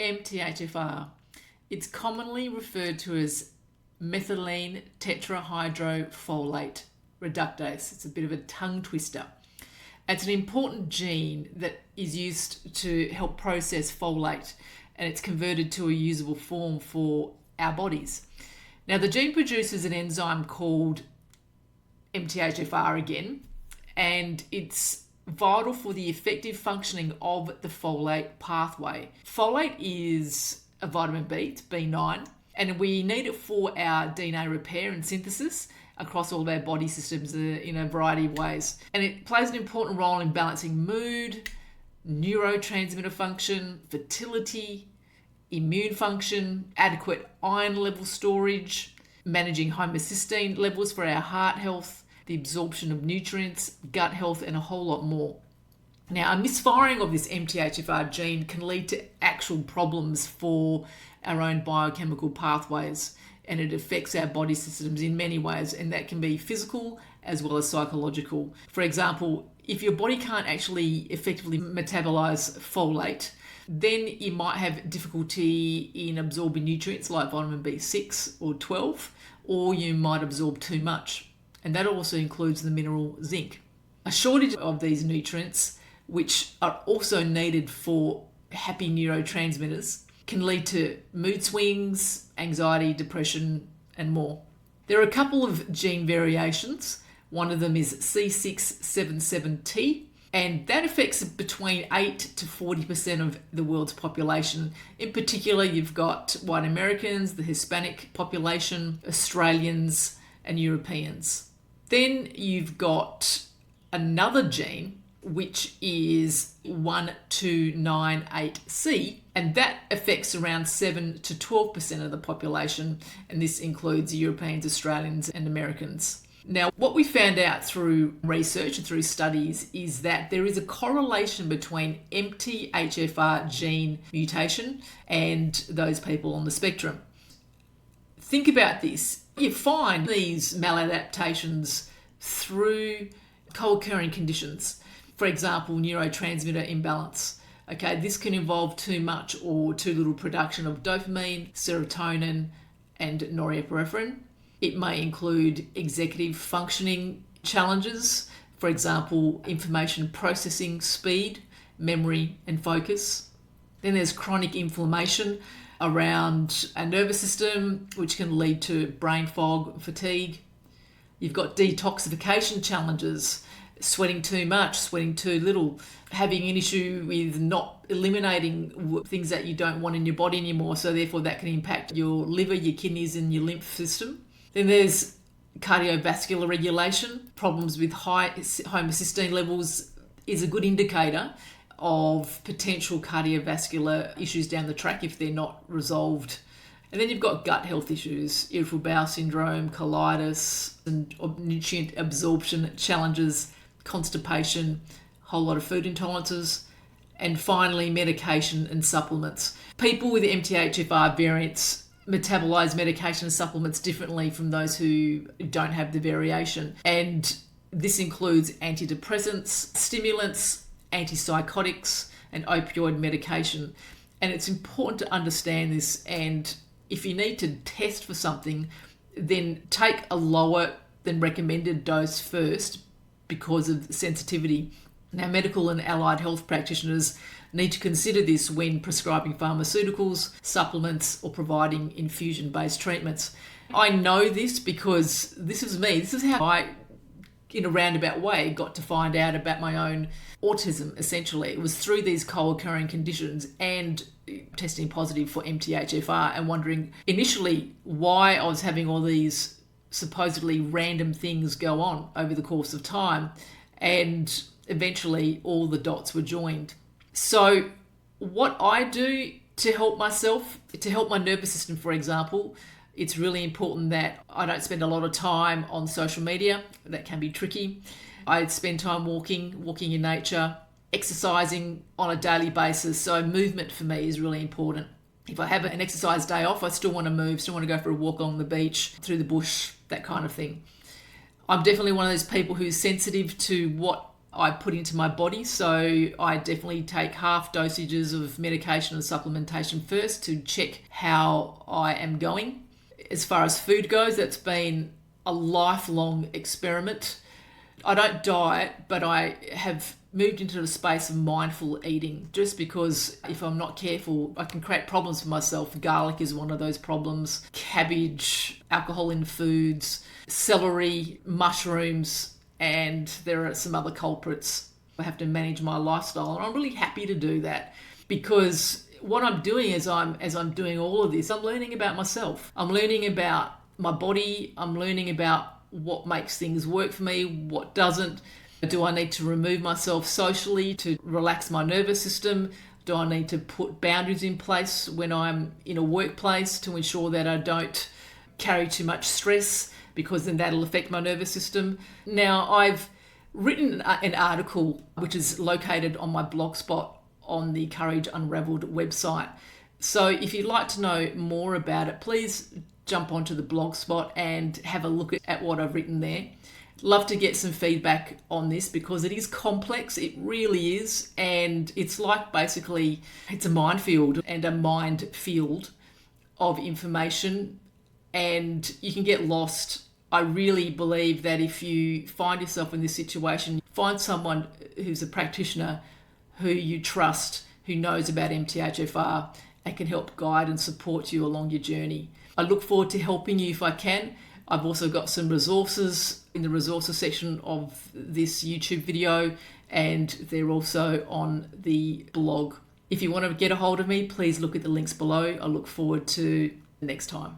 MTHFR. It's commonly referred to as methylene tetrahydrofolate reductase. It's a bit of a tongue twister. It's an important gene that is used to help process folate, and it's converted to a usable form for our bodies. Now, the gene produces an enzyme called MTHFR again, and it's vital for the effective functioning of the folate pathway. Folate is a vitamin B, it's B9, and we need it for our DNA repair and synthesis across all of our body systems in a variety of ways. And it plays an important role in balancing mood, neurotransmitter function, fertility, immune function, adequate iron level storage, managing homocysteine levels for our heart health, the absorption of nutrients, gut health, and a whole lot more. Now, a misfiring of this MTHFR gene can lead to actual problems for our own biochemical pathways, and it affects our body systems in many ways, and that can be physical as well as psychological. For example, if your body can't actually effectively metabolize folate, then you might have difficulty in absorbing nutrients like vitamin B6 or 12, or you might absorb too much. And that also includes the mineral zinc. A shortage of these nutrients, which are also needed for happy neurotransmitters, can lead to mood swings, anxiety, depression, and more. There are a couple of gene variations. One of them is C677T, and that affects between 8 to 40% of the world's population. In particular, you've got white Americans, the Hispanic population, Australians, and Europeans. Then you've got another gene, which is 1298C, and that affects around 7 to 12% of the population, and this includes Europeans, Australians, and Americans. Now, what we found out through research and through studies is that there is a correlation between MTHFR gene mutation and those people on the spectrum. Think about this. You find these maladaptations through co-occurring conditions. For example, neurotransmitter imbalance. Okay, this can involve too much or too little production of dopamine, serotonin, and norepinephrine. It may include executive functioning challenges, for example, information processing speed, memory, and focus. Then there's chronic inflammation around our nervous system, which can lead to brain fog, fatigue. You've got detoxification challenges, sweating too much, sweating too little, having an issue with not eliminating things that you don't want in your body anymore, so therefore that can impact your liver, your kidneys, and your lymph system. Then there's cardiovascular regulation. Problems with high homocysteine levels is a good indicator of potential cardiovascular issues down the track if they're not resolved. And then you've got gut health issues, irritable bowel syndrome, colitis, and nutrient absorption challenges, constipation, a whole lot of food intolerances, and finally medication and supplements. People with MTHFR variants metabolize medication and supplements differently from those who don't have the variation. And this includes antidepressants, stimulants, antipsychotics, and opioid medication. And it's important to understand this, and if you need to test for something, then take a lower than recommended dose first because of sensitivity. Now, medical and allied health practitioners need to consider this when prescribing pharmaceuticals, supplements, or providing infusion-based treatments. I know this because this is me. This is how I, in a roundabout way, got to find out about my own autism, essentially. It was through these co-occurring conditions and testing positive for MTHFR and wondering initially why I was having all these supposedly random things go on over the course of time, and eventually all the dots were joined. So what I do to help myself, to help my nervous system, for example, it's really important that I don't spend a lot of time on social media. That can be tricky. I spend time walking in nature, exercising on a daily basis. So movement for me is really important. If I have an exercise day off, I still want to move, still want to go for a walk on the beach, through the bush, that kind of thing. I'm definitely one of those people who's sensitive to what I put into my body. So I definitely take half dosages of medication and supplementation first to check how I am going. As far as food goes, that's been a lifelong experiment. I don't diet, but I have moved into the space of mindful eating, just because if I'm not careful, I can create problems for myself. Garlic is one of those problems. Cabbage, alcohol in foods, celery, mushrooms, and there are some other culprits. I have to manage my lifestyle, and I'm really happy to do that, because what I'm doing as I'm doing all of this, I'm learning about myself. I'm learning about my body. I'm learning about what makes things work for me, what doesn't. Do I need to remove myself socially to relax my nervous system? Do I need to put boundaries in place when I'm in a workplace to ensure that I don't carry too much stress, because then that'll affect my nervous system? Now, I've written an article which is located on my blogspot on the Courage Unraveled website. So if you'd like to know more about it, please jump onto the blogspot and have a look at what I've written there. Love to get some feedback on this, because it is complex. It really is. And it's like, basically, it's a minefield and a mind field of information, and you can get lost. I really believe that if you find yourself in this situation, find someone who's a practitioner who you trust, who knows about MTHFR and can help guide and support you along your journey. I look forward to helping you if I can. I've also got some resources in the resources section of this YouTube video, and they're also on the blog. If you want to get a hold of me, please look at the links below. I look forward to next time.